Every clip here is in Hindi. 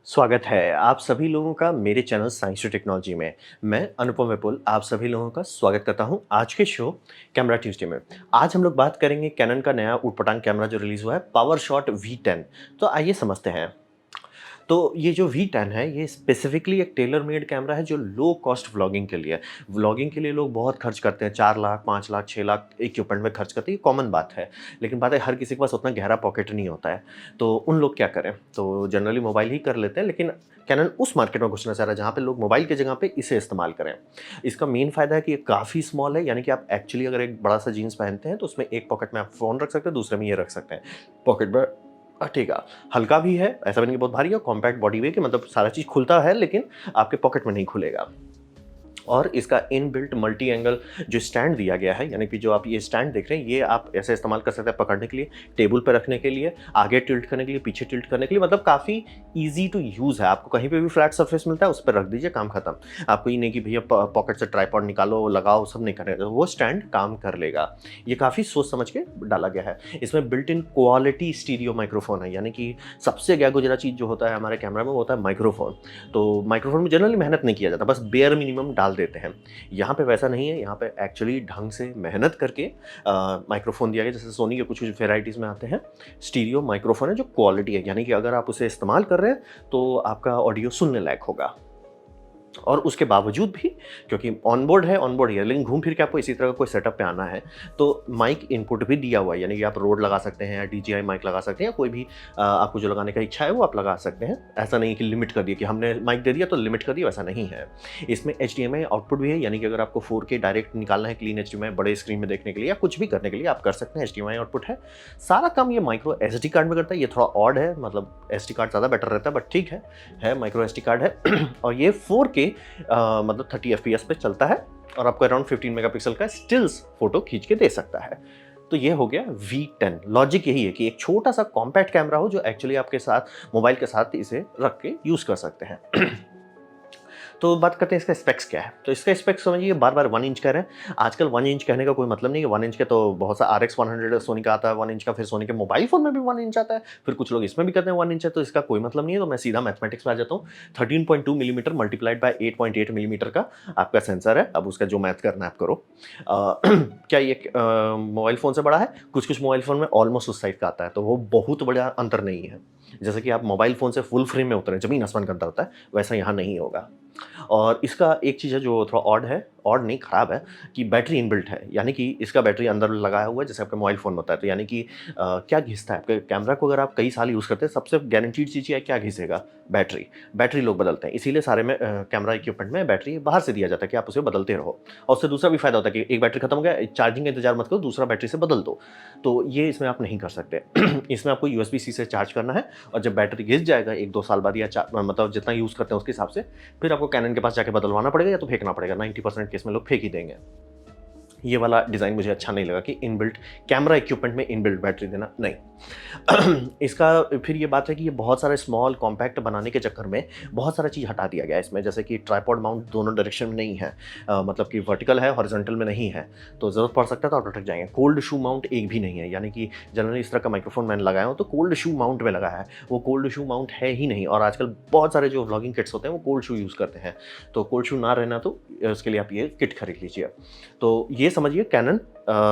स्वागत है आप सभी लोगों का मेरे चैनल साइंस टू टेक्नोलॉजी में। मैं अनुपम विपुल आप सभी लोगों का स्वागत करता हूं आज के शो कैमरा ट्यूसडे में। आज हम लोग बात करेंगे कैनन का नया ऊटपटांग कैमरा जो रिलीज़ हुआ है पावरशॉट V10। तो आइए समझते हैं। तो ये जो V10 है ये स्पेसिफिकली एक टेलर मेड कैमरा है जो लो कॉस्ट व्लॉगिंग के लिए है। व्लॉगिंग के लिए लोग बहुत खर्च करते हैं, 4 लाख 5 लाख 6 लाख इक्विपमेंट में खर्च करते हैं, ये कॉमन बात है। लेकिन बात है हर किसी के पास उतना गहरा पॉकेट नहीं होता है। तो उन लोग क्या करें? तो जनरली मोबाइल ही कर लेते हैं, लेकिन कैनन उस मार्केट में घुसना चाह रहा है जहाँ पे लोग मोबाइल की जगह पे इसे इस्तेमाल करें। इसका मेन फ़ायदा है कि ये काफ़ी स्मॉल है, यानी कि आप एक्चुअली अगर एक बड़ा-सा जीन्स पहनते हैं तो उसमें एक पॉकेट में आप फ़ोन रख सकते हैं, दूसरे में ये रख सकते हैं। पॉकेट में ठीक है, हल्का भी है, ऐसा भी नहीं कि बहुत भारी है, कॉम्पैक्ट बॉडी में कि मतलब सारा चीज़ खुलता है लेकिन आपके पॉकेट में नहीं खुलेगा। और इसका इनबिल्ट मल्टी एंगल जो स्टैंड दिया गया है, यानी कि जो आप ये स्टैंड देख रहे हैं, ये आप ऐसे इस्तेमाल कर सकते हैं पकड़ने के लिए, टेबल पे रखने के लिए, आगे टिल्ट करने के लिए, पीछे टिल्ट करने के लिए, मतलब काफ़ी ईज़ी टू यूज़ है। आपको कहीं पे भी फ्लैट सरफेस मिलता है, उस पे रख दीजिए, काम खत्म। आपको ये नहीं कि भैया पॉकेट से ट्राइपॉड निकालो, लगाओ, सब नहीं करेगा, वो स्टैंड काम कर लेगा। ये काफ़ी सोच समझ के डाला गया है। इसमें built in quality stereo microphone है, यानी कि सबसे गया-गुजरा चीज़ जो होता है हमारे कैमरा में, वो होता है माइक्रोफोन। तो माइक्रोफोन में जनरली मेहनत नहीं किया जाता, बस बेयर मिनिमम डाल देते हैं। यहाँ पे वैसा नहीं है, यहाँ पे एक्चुअली ढंग से मेहनत करके माइक्रोफोन दिया गया। जैसे सोनी के कुछ-कुछ वेराइटीज़ में आते हैं, स्टीरियो माइक्रोफोन है जो क्वालिटी है, यानी कि अगर आप उसे इस्तेमाल कर रहे हैं, तो आपका ऑडियो सुनने लायक होगा। और उसके बावजूद भी, क्योंकि ऑनबोर्ड है, ऑनबोर्ड ही है, लेकिन घूम फिर के आपको इसी तरह का कोई सेटअप पे आना है, तो माइक इनपुट भी दिया हुआ है, यानी कि आप रोड लगा सकते हैं या DJI माइक लगा सकते हैं, या कोई भी आपको जो लगाने का इच्छा है वो आप लगा सकते हैं। ऐसा नहीं है कि लिमिट कर दिया कि हमने माइक दे दिया तो लिमिट कर दिया, वैसा नहीं है। इसमें HDMI आउटपुट भी है, यानी कि अगर आपको 4K डायरेक्ट निकालना है, क्लीन HDMI बड़े स्क्रीन में देखने के लिए या कुछ भी करने के लिए आप कर सकते हैं, HDMI आउटपुट है। सारा काम ये माइक्रो SD कार्ड में करता है। ये थोड़ा ऑड है, मतलब SD कार्ड ज़्यादा बेटर रहता है, बट ठीक है माइक्रो SD कार्ड है। और ये 4K मतलब 30 FPS पे चलता है और आपको अराउंड 15 मेगापिक्सल का स्टिल्स फोटो खींच के दे सकता है। तो ये हो गया V10। लॉजिक यही है कि एक छोटा सा कॉम्पैक्ट कैमरा हो जो एक्चुअली आपके साथ मोबाइल के साथ इसे रख के यूज़ कर सकते हैं। तो बात करते हैं इसका स्पेक्स क्या है। तो इसका स्पेक्स समझिए, बार-बार 1 इंच कह रहे हैं। आजकल 1 इंच कहने का कोई मतलब नहीं है। 1 इंच के तो बहुत सा RX 100 सोनी का आता है 1 इंच का, फिर सोनी के मोबाइल फ़ोन में भी 1 इंच आता है, फिर कुछ लोग इसमें भी कहते हैं 1 इंच है, तो इसका कोई मतलब नहीं है। तो मैं सीधा मैथमेटिक्स पे आ जाता हूँ। 13.2 मिलीमीटर मल्टीप्लाइड बाय 8.8 मिलीमीटर का आपका सेंसर है। अब उसका जो मैथ करना है आप करो। क्या ये मोबाइल फ़ोन से बड़ा है? कुछ-कुछ मोबाइल फ़ोन में ऑलमोस्ट उस साइज़ का आता है, तो वो बहुत बड़ा अंतर नहीं है। जैसे कि आप मोबाइल फ़ोन से फुल फ्रेम में उतरे, ज़मीन आसमान का अंतर होता है, वैसा यहाँ नहीं होगा। और इसका एक चीज़ है जो थोड़ा ऑड नहीं खराब है, कि बैटरी इनबिल्ट है, यानी कि इसका बैटरी अंदर लगाया हुआ है जैसे आपका मोबाइल फ़ोन में होता है। तो यानी कि क्या घिसता है आपके कैमरा को, अगर आप कई साल यूज़ करते हैं, सबसे गारंटीड चीज़ ये है, क्या घिसेगा? बैटरी। बैटरी लोग बदलते हैं, इसीलिए सारे में कैमरा इक्विपमेंट में बैटरी बाहर से दिया जाता है कि आप उसे बदलते रहो। और उससे दूसरा भी फ़ायदा होता है कि एक बैटरी खत्म हो गया, चार्जिंग का इंतज़ार मत करो, दूसरा बैटरी से बदल दो। तो ये इसमें आप नहीं कर सकते। इसमें आपको USB-C से चार्ज करना है, और जब बैटरी घिस जाएगा 1-2 साल बाद, या मतलब जितना यूज़ करते हैं उसके हिसाब से, फिर आपको कैनन के पास जाके बदलवाना पड़ेगा या तो फेंकना पड़ेगा। 90% केस में लोग फेंक ही देंगे। ये वाला डिज़ाइन मुझे अच्छा नहीं लगा कि इनबिल्ट कैमरा इक्विपमेंट में इनबिल्ट बैटरी देना, नहीं। इसका फिर ये बात है कि ये बहुत सारे स्मॉल कॉम्पैक्ट बनाने के चक्कर में बहुत सारा चीज़ हटा दिया गया है इसमें, जैसे कि ट्राइपॉड माउंट दोनों डायरेक्शन में नहीं है। मतलब कि वर्टिकल है, हॉरिजॉन्टल में नहीं है, तो ज़रूरत पड़ सकता है तो आप अटक जाएँगे। कोल्ड शू माउंट एक भी नहीं है, यानी कि जनरली इस तरह का माइक्रोफ़ोन मैंने लगाया हूँ तो कोल्ड शू माउंट में लगा है, वो कोल्ड शू माउंट है ही नहीं। और आजकल बहुत सारे जो व्लॉगिंग किट्स होते हैं वो कोल्ड शू यूज़ करते हैं, तो कोल्ड शू ना रहना तो उसके लिए आप ये किट खरीद लीजिए। तो ये समझिए कैनन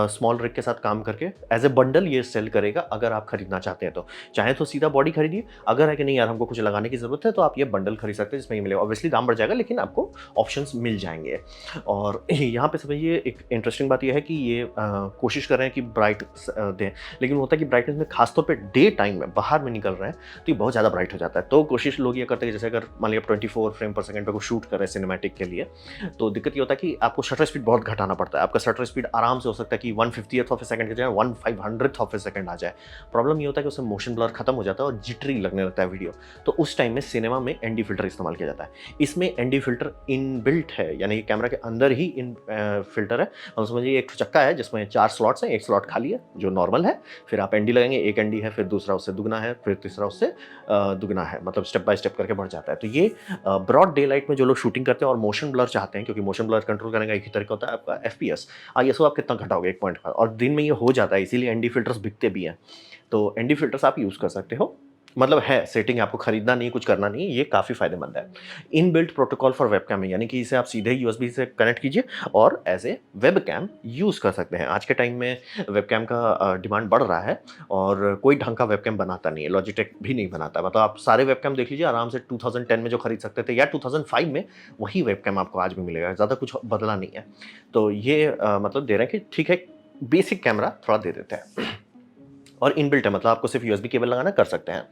स्मॉल रिग के साथ काम करके एज ए बंडल ये सेल करेगा, अगर आप खरीदना चाहते हैं तो। चाहे तो सीधा बॉडी खरीदिए, अगर है कि नहीं यार हमको कुछ लगाने की ज़रूरत है, तो आप ये बंडल खरीद सकते हैं जिसमें ये मिलेगा। ऑब्वियसली दाम बढ़ जाएगा, लेकिन आपको ऑप्शंस मिल जाएंगे। और यहाँ पे समझिए एक इंटरेस्टिंग बात यह है कि ये कोशिश कर रहे हैं कि ब्राइट दें, लेकिन होता है कि ब्राइटनेस में खासतौर पर डे टाइम में बाहर में निकल रहे हैं तो ये बहुत ज़्यादा ब्राइट हो जाता है। तो कोशिश लोग ये करते हैं, जैसे अगर मान लिया 24 फ्रेम पर सेकंड पे को शूट कर रहे हैं सिनेमैटिक के लिए, तो दिक्कत ये होता है कि आपको शटर स्पीड बहुत घटाना पड़ता है। आपका शटर स्पीड आराम से हो सकता है कि 1/50th ऑफ ए सेकंड की जगह 1/500th ऑफ ए सेकंड आ जाए। प्रॉब्लम ये होता है कि उसमें मोशन ब्लर खत्म हो जाता है और जिटरी लगने लगता है वीडियो। तो उस टाइम में सिनेमा में एनडी फ़िल्टर इस्तेमाल किया जाता है। इसमें एनडी फ़िल्टर इनबिल्ट है, यानी कि कैमरा के अंदर ही फ़िल्टर है। और समझिए एक चक्का है जिसमें 4 स्लॉट्स हैं, 1 स्लॉट खाली है जो नॉर्मल है, फिर आप एनडी लगाएँगे, एक एनडी है, फिर दूसरा उससे दुगना है, फिर तीसरा उससे दुगना है, मतलब स्टेप बाय स्टेप करके बढ़ जाता है। तो ये ब्रॉड डे लाइट में जो लोग शूटिंग करते हैं और मोशन ब्लर चाहते हैं, क्योंकि मोशन ब्लर कंट्रोल करने का एक ही तरीका होता है आपका FPS, ISO आप कितना घटाओगे 1 पॉइंट का, और दिन में ये हो जाता है, इसीलिए एनडी फ़िल्टर्स बिकते भी हैं। तो एनडी फ़िल्टर्स आप यूज़ कर सकते हो। मतलब है, सेटिंग आपको खरीदना नहीं, कुछ करना नहीं, ये काफ़ी फ़ायदेमंद है। इनबिल्ट प्रोटोकॉल फॉर वेबकैम है, यानी कि इसे आप सीधे यूएसबी से कनेक्ट कीजिए और एज़ ए वेबकैम यूज़ कर सकते हैं। आज के टाइम में वेबकैम का डिमांड बढ़ रहा है और कोई ढंग का वेबकैम बनाता नहीं है, लॉजिटेक भी नहीं बनाता। मतलब आप सारे वेबकैम देख लीजिए आराम से 2010 में जो खरीद सकते थे या 2005 में, वही वेबकैम आपको आज भी मिलेगा, ज़्यादा कुछ बदला नहीं है। तो ये मतलब दे रहे हैं कि ठीक है, बेसिक कैमरा थोड़ा दे देते हैं। और इनबिल्ट है, मतलब आपको सिर्फ यूएसबी केबल लगाना कर सकते हैं।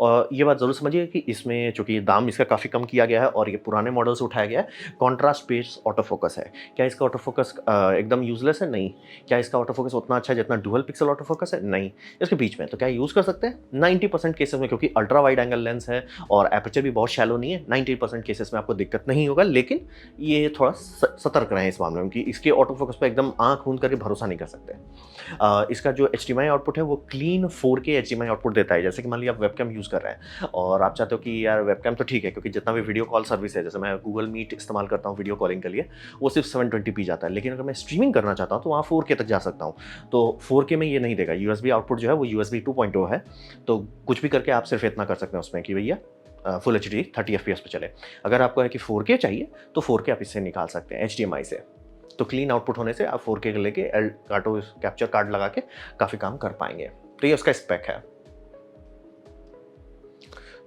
और ये बात ज़रूर समझिए कि इसमें चूँकि दाम इसका काफ़ी कम किया गया है और ये पुराने मॉडल से उठाया गया है, कॉन्ट्रास्ट बेस्ड ऑटो फोकस है। क्या इसका ऑटो फोकस एकदम यूज़लेस है? नहीं। क्या इसका ऑटो फोकस उतना अच्छा है जितना डुअल पिक्सल ऑटो फोकस है? नहीं। इसके बीच में, तो क्या यूज़ कर सकते हैं? 90% केसेस में, क्योंकि अल्ट्रा वाइड एंगल लेंस है और एपर्चर भी बहुत शैलो नहीं है, 90% केसेस में आपको दिक्कत नहीं होगा। लेकिन ये थोड़ा सतर्क रहें इस मामले में कि इसके ऑटो फोकस पे एकदम आँख मूंद करके भरोसा नहीं कर सकते। इसका जो एचडीएमआई आउटपुट है वो क्लीन 4K एचडीएमआई आउटपुट देता है। जैसे कि मान लीजिए आप वेबकैम यूज़ कर रहे हैं और आप चाहते हो कि यार वेबकैम तो ठीक है, क्योंकि जितना भी वीडियो कॉल सर्विस है, जैसे मैं गूगल मीट इस्तेमाल करता हूँ वीडियो कॉलिंग के लिए, वो सिर्फ 720p जाता है। लेकिन अगर मैं स्ट्रीमिंग करना चाहता हूँ तो वहाँ 4K तक जा सकता हूँ। तो 4K में ये नहीं देगा। यूएसबी आउटपुट जो है वो यूएसबी 2.0 है, तो कुछ भी करके आप सिर्फ इतना कर सकते हैं उसमें कि भैया फुल एचडी 30 एफपीएस पे चले। अगर आपको है कि 4K चाहिए तो 4K आप इससे निकाल सकते हैं एचडीएमआई से। तो क्लीन आउटपुट होने से आप 4K लेके एल काटो कैप्चर कार्ड लगा के काफ़ी काम कर पाएंगे। तो ये उसका स्पेक है।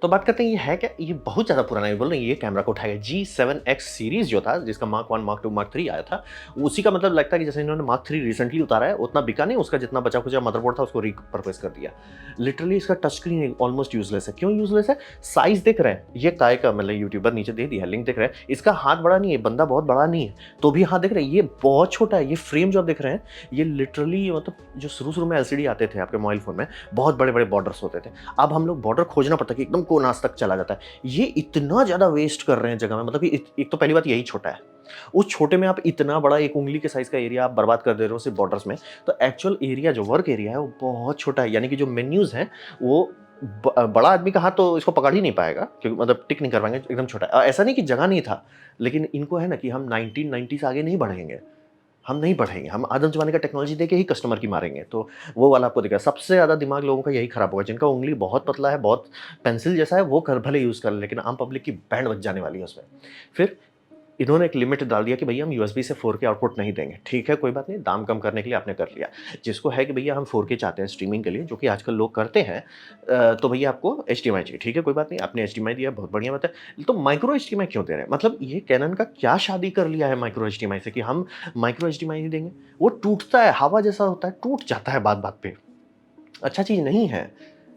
तो बात करते हैं ये है क्या? ये बहुत ज़्यादा पुराना है, बोल रहे हैं ये कैमरा को उठाएगा। G7X सीरीज़ जो था, जिसका मार्क 1, मार्क 2, मार्क 3 आया था, उसी का मतलब लगता है कि जैसे इन्होंने मार्क 3 रिसेंटली उतारा है, उतना बिका नहीं, उसका जितना बचा-खुचा मदरबोर्ड था उसको रिपर्पस कर दिया। लिटरली इसका टच स्क्रीन ऑलमोस्ट यूज़लेस है। क्यों यूज़लेस है? साइज़ देख रहे हैं, ये काय का, मतलब यूट्यूबर नीचे दे दिया है, लिंक देख रहे हैं। इसका हाथ बड़ा नहीं है, बंदा बहुत बड़ा नहीं है, तो भी हाथ देख रहे हैं, ये बहुत छोटा है। ये फ्रेम जो आप देख रहे हैं, ये लिटरली मतलब जो शुरू-शुरू में एलसीडी आते थे आपके मोबाइल फ़ोन में, बहुत बड़े-बड़े बॉर्डर्स होते थे। अब हम लोग बॉर्डर खोजना पड़ता है कि एकदम कोनास तक चला जाता है। ये इतना ज़्यादा वेस्ट कर रहे हैं जगह में, मतलब कि एक तो पहली बात यही छोटा है। उस छोटे में आप इतना बड़ा एक उँगली के साइज़ का एरिया आप बर्बाद कर दे रहे हो सिर्फ़ बॉर्डर्स में। तो एक्चुअल एरिया जो वर्क एरिया है वो बहुत छोटा है, यानी कि जो मेन्यूज़ हैं वो बड़ा आदमी का हाथ तो इसको पकड़ ही नहीं पाएगा, क्योंकि मतलब टिक नहीं कर पाएँगे, एकदम छोटा है। ऐसा नहीं कि जगह नहीं था, लेकिन इनको है ना कि हम 1990 से आगे नहीं बढ़ेंगे। हम नहीं बढ़ेंगे, हम आदम ज़माने का टेक्नोलॉजी देके ही कस्टमर की मारेंगे, तो वो वाला आपको दिखेगा। सबसे ज़्यादा दिमाग लोगों का यही खराब होगा, जिनका उँगली बहुत पतला है, बहुत पेंसिल जैसा है, वो कर भले यूज़ कर लें, लेकिन आम पब्लिक की बैंड बज जाने वाली है उसमें। फिर इन्होंने एक लिमिट डाल दिया कि भैया हम यूएसबी से 4K आउटपुट नहीं देंगे। ठीक है, कोई बात नहीं, दाम कम करने के लिए आपने कर लिया। जिसको है कि भैया हम 4K चाहते हैं स्ट्रीमिंग के लिए, जो कि आजकल लोग करते हैं, तो भैया आपको एचडीएमआई चाहिए। ठीक है, कोई बात नहीं, आपने एचडीएमआई दिया, बहुत बढ़िया बात है। तो माइक्रो एचडीएमआई क्यों दे रहे हैं? मतलब ये कैनन का क्या शादी कर लिया है माइक्रो एचडीएमआई से कि हम माइक्रो एचडीएमआई नहीं देंगे? वो टूटता है, हवा जैसा होता है, टूट जाता है बात-बात पे। अच्छा चीज़ नहीं है।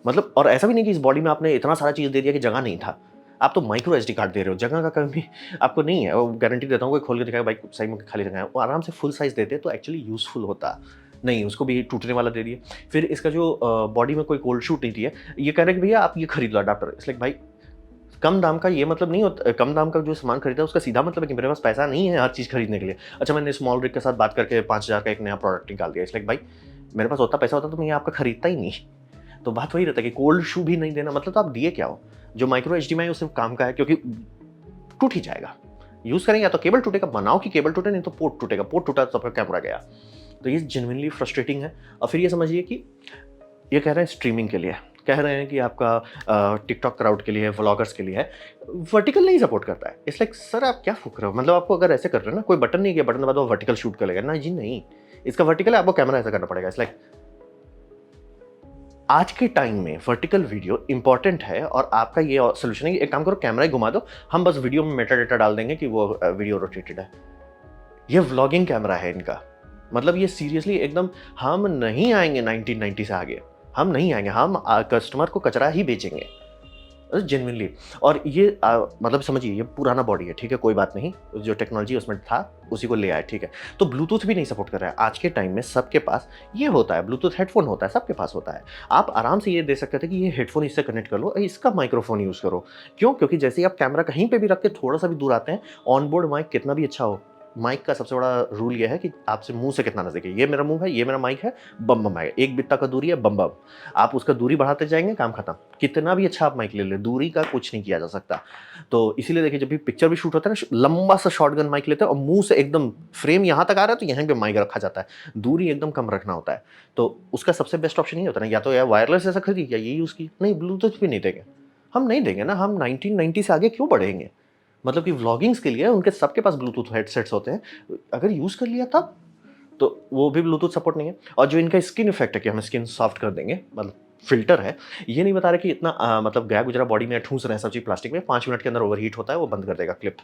मतलब और ऐसा भी नहीं कि इस बॉडी में आपने इतना सारा चीज़ दे दिया कि जगह नहीं था। आप तो माइक्रो एसडी कार्ड दे रहे हो, जगह का कमी आपको नहीं है। और गारंटी देता हूँ, कोई खोल के दिखाएगा भाई सही में खाली जगह है। वो आराम से फुल साइज़ देते तो एक्चुअली यूज़फुल होता। नहीं, उसको भी टूटने वाला दे दिए। फिर इसका जो बॉडी में कोई कोल्ड शूट नहीं दिया। ये कह रहे हैं कि भैया आप ये खरीद लो अडैप्टर। इट्स लाइक भाई कम दाम का ये मतलब नहीं होता, कम दाम का जो सामान खरीदा है उसका सीधा मतलब है कि मेरे पास पैसा नहीं है हर चीज़ खरीदने के लिए। अच्छा, मैंने स्मॉल रिग के साथ बात करके 5000 का एक नया प्रोडक्ट निकाल दिया। इट्स लाइक भाई मेरे पास उतना पैसा होता तो मैं ये आपका खरीदता ही नहीं। तो बात वही रहता है कि कोल्ड शू भी नहीं देना, मतलब तो आप दिए क्या हो? जो माइक्रो एचडीएमआई है वो सिर्फ काम का है, क्योंकि टूट ही जाएगा। यूज़ करेंगे या तो केबल टूटेगा, बनाओ कि केबल टूटे, नहीं तो पोर्ट टूटेगा। पोर्ट टूटा तो आपका कैमरा गया। तो ये जेनुइनली फ्रस्ट्रेटिंग है। और फिर ये समझिए कि ये कह रहे हैं स्ट्रीमिंग के लिए, कह रहे हैं कि आपका टिकटॉक क्राउड के लिए है, व्लॉगर्स के लिए है, वर्टिकल नहीं सपोर्ट करता है। इट्स लाइक सर आप क्या फूक रहे हो? मतलब आपको अगर ऐसे कर रहे हो ना, कोई बटन नहीं है, बटन दबा दो वर्टिकल शूट कर लेगा ना जी, नहीं। इसका वर्टिकल है, आपको कैमरा ऐसा करना पड़ेगा। इट्स लाइक आज के टाइम में वर्टिकल वीडियो इंपॉर्टेंट है और आपका ये सोल्यूशन है कि एक काम करो, कैमरा ही घुमा दो, हम बस वीडियो में मेटा डेटा डाल देंगे कि वो वीडियो रोटेटेड है। ये व्लॉगिंग कैमरा है इनका। मतलब ये सीरियसली एकदम, हम नहीं आएंगे 1990 से आगे, हम नहीं आएंगे, हम कस्टमर को कचरा ही बेचेंगे जेन्युइनली। और ये मतलब समझिए ये पुराना बॉडी है, ठीक है, कोई बात नहीं, जो टेक्नोलॉजी उसमें था उसी को ले आए, ठीक है। तो ब्लूटूथ भी नहीं सपोर्ट कर रहा है। आज के टाइम में सबके पास ये होता है, ब्लूटूथ हेडफोन होता है, सबके पास होता है। आप आराम से ये दे सकते थे कि ये हेडफोन इससे कनेक्ट कर लो, इसका माइक्रोफोन यूज़ करो। क्यों? क्योंकि जैसे ही आप कैमरा कहीं पे भी रख के थोड़ा सा भी दूर आते हैं, ऑन बोर्ड माइक कितना भी अच्छा हो, माइक का सबसे बड़ा रूल ये है कि आपसे मुंह से कितना नज़दीक है। ये मेरा मुंह है, ये मेरा माइक है, बम बम आएगा। एक बित्ता का दूरी है, बम बम। आप उसका दूरी बढ़ाते जाएंगे, काम खत्म। कितना भी अच्छा आप माइक ले ले, दूरी का कुछ नहीं किया जा सकता। तो इसीलिए देखिए, जब भी पिक्चर भी शूट होता है ना, लंबा सा शॉटगन माइक लेते हैं और मुंह से एकदम फ्रेम यहाँ तक आ रहा है तो यहाँ पे माइक रखा जाता है। दूरी एकदम कम रखना होता है। तो उसका सबसे बेस्ट ऑप्शन ये होता है ना, या तो यार वायरलेस ऐसा खरीदी या ये यूज़ की। नहीं, ब्लूटूथ भी नहीं देंगे, हम नहीं देंगे ना। हम 1990 से आगे क्यों बढ़ेंगे? मतलब कि व्लॉगिंग्स के लिए उनके सबके पास ब्लूटूथ हेडसेट्स होते हैं। अगर यूज़ कर लिया तब तो वो भी ब्लूटूथ सपोर्ट नहीं है। और जो इनका स्किन इफेक्ट है कि हम स्किन सॉफ्ट कर देंगे, मतलब फ़िल्टर है, ये नहीं बता रहे कि इतना मतलब गया गुजरा बॉडी में ठूस रहे हैं सब चीज़ प्लास्टिक में, 5 मिनट के अंदर ओवरहीट होता है, वो बंद कर देगा क्लिप।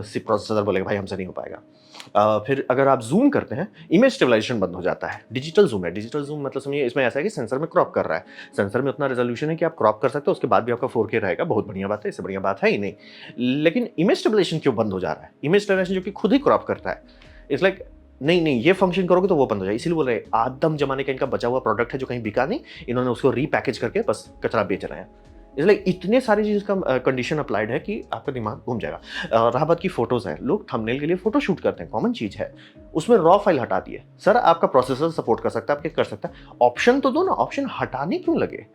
सिप प्रोसेसर बोलेगा भाई हमसे नहीं हो पाएगा। फिर अगर आप ज़ूम करते हैं, इमेज स्टेबलाइजेशन बंद हो जाता है। डिजिटल ज़ूम है, डिजिटल ज़ूम मतलब समझिए इसमें ऐसा है कि सेंसर में क्रॉप कर रहा है। सेंसर में उतना रेज़ोल्यूशन है कि आप क्रॉप कर सकते हो, उसके बाद भी आपका 4K रहेगा, बहुत बढ़िया बात है, इससे बढ़िया बात है ही नहीं। लेकिन इमेज स्टेबलाइजेशन क्यों बंद हो जा रहा है? इमेज स्टेबलाइजेशन जो कि खुद ही क्रॉप करता है। इट्स लाइक नहीं, नहीं, ये फंक्शन करोगे तो वो बंद हो जाएगा। इसीलिए बोल रहे हैं, आदम ज़माने का इनका बचा हुआ प्रोडक्ट है जो कहीं बिका नहीं, इन्होंने उसको रीपैकेज करके बस कचरा बेच रहे हैं। इसलिए इतने सारी चीज़ का कंडीशन अप्लाइड है कि आपका दिमाग घूम जाएगा। रहा बात की फ़ोटोज़ हैं, लोग थंबनेल के लिए फ़ोटो शूट करते हैं, कॉमन चीज़ है। उसमें रॉ फाइल हटा दिए। सर आपका प्रोसेसर सपोर्ट कर सकता है, आपके कर सकता है। ऑप्शन तो दो ना, ऑप्शन हटाने क्यों लगे?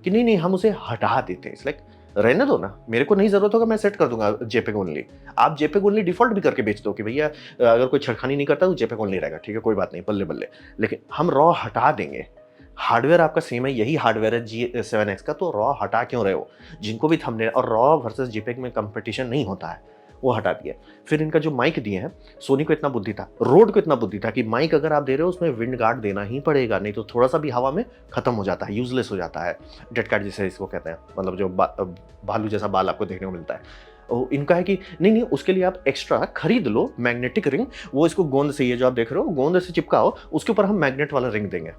कि नहीं, नहीं हम उसे हटा देते हैं। इट्स लाइक रहने दो ना, मेरे को नहीं ज़रूरत होगा मैं सेट कर दूँगा जेपेग ओनली। आप जेपेग ओनली डिफ़ॉल्ट भी करके बेच दो कि भैया अगर कोई छेड़खानी नहीं करता तो जेपेग ओनली रहेगा, ठीक है कोई बात नहीं, बल्ले-बल्ले। लेकिन हम रॉ हटा देंगे। हार्डवेयर आपका सेम है, यही हार्डवेयर है G7X का, तो रॉ हटा क्यों रहे हो? जिनको भी थंबनेल और रॉ वर्सेस जेपेग में कंपटीशन नहीं होता है, वो हटा दिया। फिर इनका जो माइक दिए हैं, सोनी को इतना बुद्धि था, रोड को इतना बुद्धि था कि माइक अगर आप दे रहे हो उसमें विंड गार्ड देना ही पड़ेगा, नहीं तो थोड़ा सा भी हवा में खत्म हो जाता है, यूजलेस हो जाता है। डेड कैट जिसे इसको कहते हैं, मतलब जो भालू जैसा बाल आपको देखने को मिलता है। इनका है कि नहीं, नहीं उसके लिए आप एक्स्ट्रा खरीद लो मैग्नेटिक रिंग, वो इसको गोंद से, ये जो आप देख रहे हो गोंद से चिपकाओ, उसके ऊपर हम मैग्नेट वाला रिंग देंगे।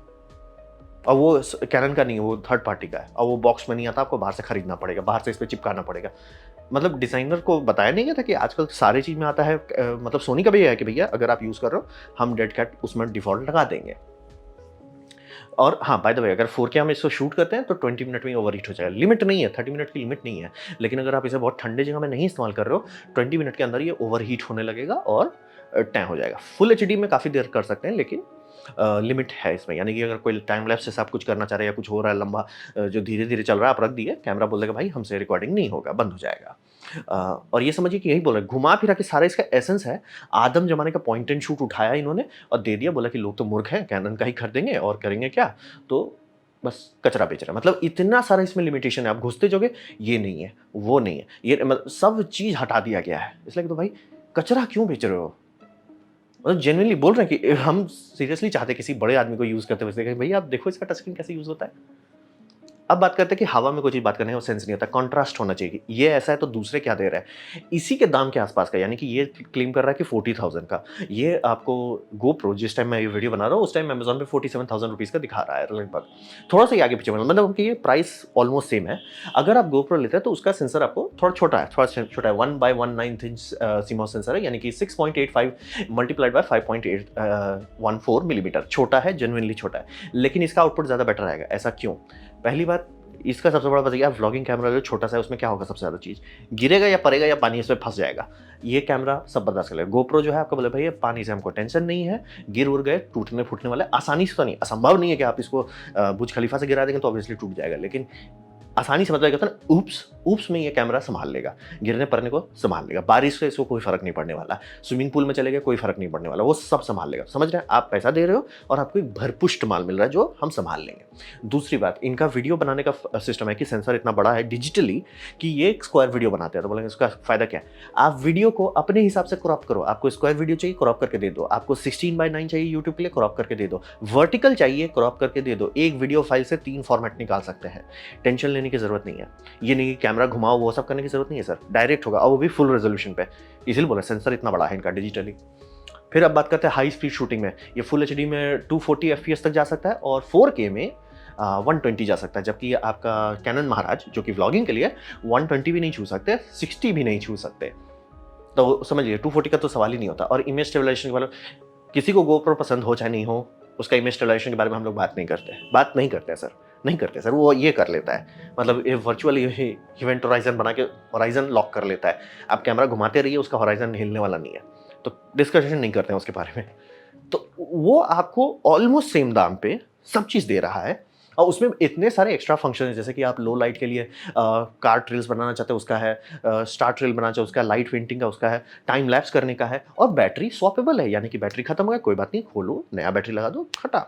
और वो कैनन का नहीं है, वो थर्ड पार्टी का है, और वो बॉक्स में नहीं आता, आपको बाहर से खरीदना पड़ेगा, बाहर से इस पे चिपकाना पड़ेगा। मतलब डिज़ाइनर को बताया नहीं गया था कि आजकल सारी चीज़ में आता है। मतलब सोनी का भी है कि भैया अगर आप यूज़ कर रहे हो, हम डेड कैट उसमें डिफ़ॉल्ट लगा देंगे। और हाँ, बाय द वे अगर 4K हम इसको शूट करते हैं तो 20 मिनट में ओवरहीट हो जाएगा। लिमिट नहीं है, 30 मिनट की लिमिट नहीं है। लेकिन अगर आप इसे बहुत ठंडे जगह में नहीं इस्तेमाल कर रहे हो, 20 मिनट के अंदर ये ओवरहीट होने लगेगा और टैं हो जाएगा। फुल एचडी में काफ़ी देर कर सकते हैं, लेकिन लिमिट है इसमें। यानी कि अगर कोई टाइम लैप्स जैसा आप कुछ करना चाह रहे हैं या कुछ हो रहा है लंबा, जो धीरे-धीरे चल रहा है, आप रख दिए, कैमरा बोल देगा भाई हमसे रिकॉर्डिंग नहीं होगा, बंद हो जाएगा। और ये समझिए कि यही बोल रहे हैं, घुमा-फिरा के सारा इसका एसेंस है। आदम ज़माने का पॉइंट एंड शूट उठाया इन्होंने और दे दिया, बोला कि लोग तो मूर्ख हैं, कैनन का ही खरीदेंगे और करेंगे क्या? तो बस कचरा बेच रहा है। मतलब इतना सारा इसमें लिमिटेशन है, आप घुसते जाओगे, ये नहीं है, वो नहीं है, ये मतलब सब चीज़ हटा दिया गया है। इसलिए तो भाई कचरा क्यों बेच रहे हो? मतलब जेनुइनली बोल रहे हैं कि हम सीरियसली चाहते हैं किसी बड़े आदमी को यूज़ करते हुए देखें, भैया आप देखो इसका टच स्क्रीन कैसे यूज़ होता है। अब बात करते हैं कि हवा में कोई चीज़ बात करने का सेंस नहीं होता, कॉन्ट्रास्ट होना चाहिए। ये ऐसा है तो दूसरे क्या दे रहा है? इसी के दाम के आसपास का, यानी कि ये क्लेम कर रहा है कि 40,000 का। ये आपको GoPro जिस टाइम मैं ये वीडियो बना रहा हूँ उस टाइम अमेज़न पे 47,000 रुपीज़ का दिखा रहा है लगभग। थोड़ा-सा ही आगे पीछे मतलब कि ये प्राइस ऑलमोस्ट सेम है। अगर आप GoPro लेते हैं तो उसका सेंसर आपको थोड़ा छोटा है, थोड़ा छोटा है, 1/1/9 इंच CMOS सेंसर है, यानी कि 6.85 मल्टीप्लाइड बाय 5.814 मिलीमीटर, छोटा है, जेनुइनली छोटा है। लेकिन इसका आउटपुट ज़्यादा बेटर आएगा। ऐसा क्यों? पहली बात, इसका सबसे बड़ा वजह व्लॉगिंग कैमरा जो छोटा सा है उसमें क्या होगा, सबसे ज़्यादा चीज़ गिरेगा या पड़ेगा या पानी इसमें फंस जाएगा। ये कैमरा सब बर्दाश्त कर लेगा। GoPro जो है आपको बोले भाई पानी से हमको टेंशन नहीं है, गिर उड़ गए, टूटने फूटने वाला आसानी से तो नहीं, असंभव नहीं है कि आप इसको बुर्ज खलीफा से गिरा देंगे तो ऑब्वियसली टूट जाएगा, लेकिन आसानी से मतलब क्या होता है ना, ऊप्स में ये कैमरा संभाल लेगा, गिरने पड़ने को संभाल लेगा, बारिश से इसको कोई फर्क नहीं पड़ने वाला, स्विमिंग पूल में चलेगा कोई फर्क नहीं पड़ने वाला, वो सब संभाल लेगा। समझ रहे हैं, आप पैसा दे रहे हो और आपको एक भरपुष्ट माल मिल रहा है जो हम संभाल लेंगे। दूसरी बात, इनका वीडियो बनाने का सिस्टम है कि सेंसर इतना बड़ा है डिजिटली कि ये एक स्क्वायर वीडियो बनाते हैं। तो बोलेंगे इसका फायदा क्या है? आप वीडियो को अपने हिसाब से क्रॉप करो, आपको स्क्वायर वीडियो चाहिए क्रॉप करके दे दो, आपको 16:9 चाहिए यूट्यूब के लिए क्रॉप करके दे दो, वर्टिकल चाहिए क्रॉप करके दे दो। एक वीडियो फाइल से 3 फॉर्मेट निकाल सकते हैं, टेंशन लेने की जरूरत नहीं है। ये नहीं कि कैमरा घुमाओ वो सब करने की जरूरत नहीं है सर, डायरेक्ट होगा और वो भी फुल रेजोल्यूशन पे। इसीलिए बोला सेंसर इतना बड़ा है इनका डिजिटली। फिर अब बात करते हैं हाई स्पीड शूटिंग में, ये फुल एचडी में 240 FPS तक जा सकता है और 4K में 120 जा सकता है, जबकि आपका कैनन महाराज जो कि व्लॉगिंग के लिए 120 भी नहीं छू सकते, 60 भी नहीं छू सकते। तो समझिए 240 का तो सवाल ही नहीं होता। और इमेज स्टेबलाइजेशन के बारे में, किसी को GoPro पसंद हो चाहे नहीं हो, उसका इमेज स्टेबलाइजेशन के बारे में हम लोग बात नहीं करते सर, नहीं करते सर, वो ये कर लेता है, मतलब ये वर्चुअल इवेंट होराइजन बना के होराइजन लॉक कर लेता है। आप कैमरा घुमाते रहिए, उसका होराइजन हिलने वाला नहीं है। तो डिस्कशन नहीं करते हैं उसके बारे में। तो वो आपको ऑलमोस्ट सेम दाम पे सब चीज़ दे रहा है और उसमें इतने सारे एक्स्ट्रा फंक्शन हैं, जैसे कि आप लो लाइट के लिए कार्ट रील्स बनाना चाहते हैं उसका है, स्टार्ट रील बनाना चाहते हैं उसका है, लाइट पेंटिंग का उसका है, टाइम लैप्स करने का है और बैटरी स्वैपेबल है, यानी कि बैटरी खत्म हो गया कोई बात नहीं, खोलो नया बैटरी लगा दो, खटा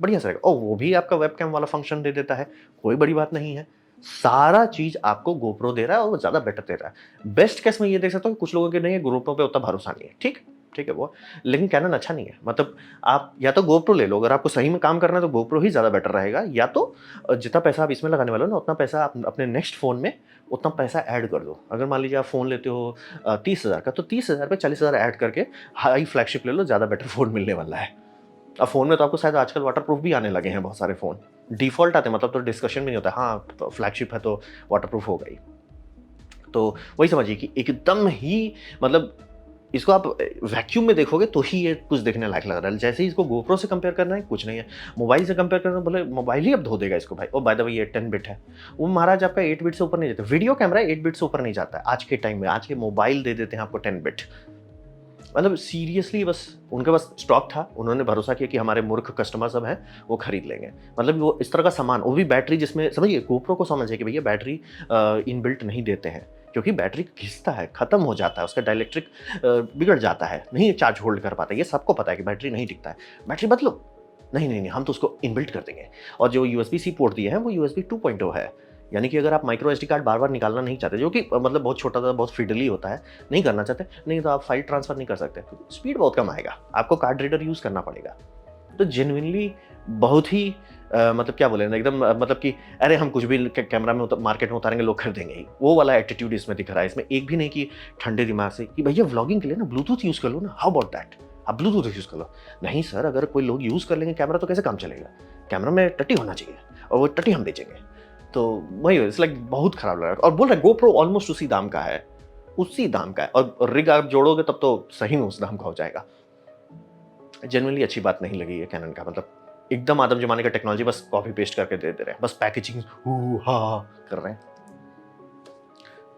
बढ़िया से रहेगा और वो भी आपका वेबकैम वाला फंक्शन दे देता है, कोई बड़ी बात नहीं है। सारा चीज़ आपको गोप्रो दे रहा है और वो ज़्यादा बेटर दे रहा है। बेस्ट केस में ये देख सकता हूँ कि कुछ लोगों के नहीं है, गोप्रो पे उतना भरोसा नहीं है, ठीक है वो, लेकिन कैनन अच्छा नहीं है। मतलब आप या तो गोप्रो ले लो, अगर आपको सही में काम करना है तो गोप्रो ही ज़्यादा बेटर रहेगा, या तो जितना पैसा आप इसमें लगाने वाले हो ना, उतना पैसा आप अपने नेक्स्ट फ़ोन में उतना पैसा ऐड कर दो। अगर मान लीजिए आप फ़ोन लेते हो 30,000 का, तो 30,000 पे 40,000 ऐड करके हाई फ्लैगशिप ले लो, ज़्यादा बेटर फ़ोन मिलने वाला है। अब फ़ोन में तो आपको शायद आजकल वाटरप्रूफ भी आने लगे हैं बहुत सारे फ़ोन। डिफ़ॉल्ट आते हैं, मतलब तो डिस्कशन भी नहीं होता है, हाँ, फ्लैगशिप है तो वाटरप्रूफ होगा ही। तो वही समझिए कि एकदम ही मतलब इसको आप वैक्यूम में देखोगे तो ही ये कुछ देखने लायक लग रहा है। जैसे ही इसको गोप्रो से कंपेयर करना है, कुछ नहीं है। मोबाइल से कंपेयर करना, बोले मोबाइल ही अब धो देगा इसको भाई। ओह बाय द वे ये 10 बिट है। वो महाराज आपका 8 बिट से ऊपर नहीं जाता। वीडियो कैमरा 8 बिट से ऊपर नहीं जाता है आज के टाइम में। आज के मोबाइल दे देते हैं आपको 10 बिट। मतलब सीरियसली बस उनके पास स्टॉक था, उन्होंने भरोसा किया कि हमारे मूर्ख कस्टमर सब हैं, वो खरीद लेंगे। मतलब वो इस तरह का सामान, वो भी बैटरी जिसमें, समझिए गोप्रो को समझिए कि भैया बैटरी इनबिल्ट नहीं देते हैं, क्योंकि बैटरी घिसता है, खत्म हो जाता है, उसका डाइलेक्ट्रिक बिगड़ जाता है, नहीं चार्ज होल्ड कर पाता है। ये सबको पता है कि बैटरी नहीं टिकता है, बैटरी बदलो। नहीं नहीं नहीं, हम तो उसको इनबिल्ट कर देंगे। और जो यूएसबी सी पोर्ट दिए हैं वो यूएसबी 2.0 है, यानी कि अगर आप माइक्रो एसडी कार्ड बार बार निकालना नहीं चाहते, जो कि मतलब बहुत छोटा सा बहुत फिडली होता है, नहीं करना चाहते, नहीं तो आप फाइल ट्रांसफर नहीं कर सकते, स्पीड बहुत कम आएगा, आपको कार्ड रीडर यूज़ करना पड़ेगा। तो जेन्युइनली बहुत ही मतलब क्या बोले ना, एकदम मतलब कि अरे हम कुछ भी कैमरा में मार्केट में उतारेंगे, लोग खरीदेंगे ही, वो वाला एटीट्यूड इसमें दिख रहा है। इसमें एक भी नहीं कि ठंडे दिमाग से कि भैया व्लॉगिंग के लिए ना ब्लूटूथ यूज़ कर लो ना, हाउ अबाउट दैट, आप ब्लूटूथ यूज़ कर लो। नहीं सर, अगर कोई लोग यूज़ कर लेंगे कैमरा तो कैसे काम चलेगा? कैमरा में टटी होना चाहिए और वो टटी हम बेचेंगे। तो वही इट्स लाइक बहुत खराब लग रहा है और बोल रहे गोप्रो ऑलमोस्ट उसी दाम का है, उसी दाम का है, और रिग आप जोड़ोगे तब तो सही में उस दाम का हो जाएगा। जेन्युइनली अच्छी बात नहीं लगी है कैनन का, मतलब एकदम आदम ज़माने का टेक्नोलॉजी बस कॉपी पेस्ट करके दे दे रहे हैं, बस पैकेजिंग हू हा कर रहे हैं।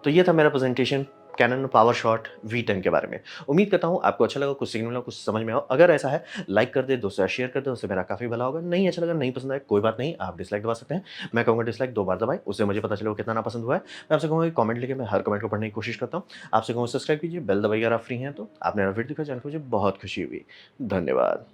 तो ये था मेरा प्रेजेंटेशन कैनन पावरशॉट V10 के बारे में। उम्मीद करता हूँ आपको अच्छा लगा, कुछ सीखने मिला, कुछ समझ में आओ। अगर ऐसा है लाइक कर दे, दोस्तों शेयर कर दे, उससे मेरा काफ़ी भला होगा। नहीं अच्छा लगा, नहीं पसंद आया, कोई बात नहीं, आप डिसलाइक दबा सकते हैं। मैं कहूँगा डिसलाइक 2 बार दबाएँ, उससे मुझे पता चलेगा कितना नापसंद हुआ है। मैं आपसे कहूँगा कि कमेंट लिखे, मैं हर कमेंट को पढ़ने की कोशिश करता हूँ। आपसे कहूँगा सब्सक्राइब कीजिए, बेल दबाइए अगर आप फ्री हैं तो। आपने मेरा वीडियो देखा, जानकर मुझे बहुत खुशी हुई। धन्यवाद।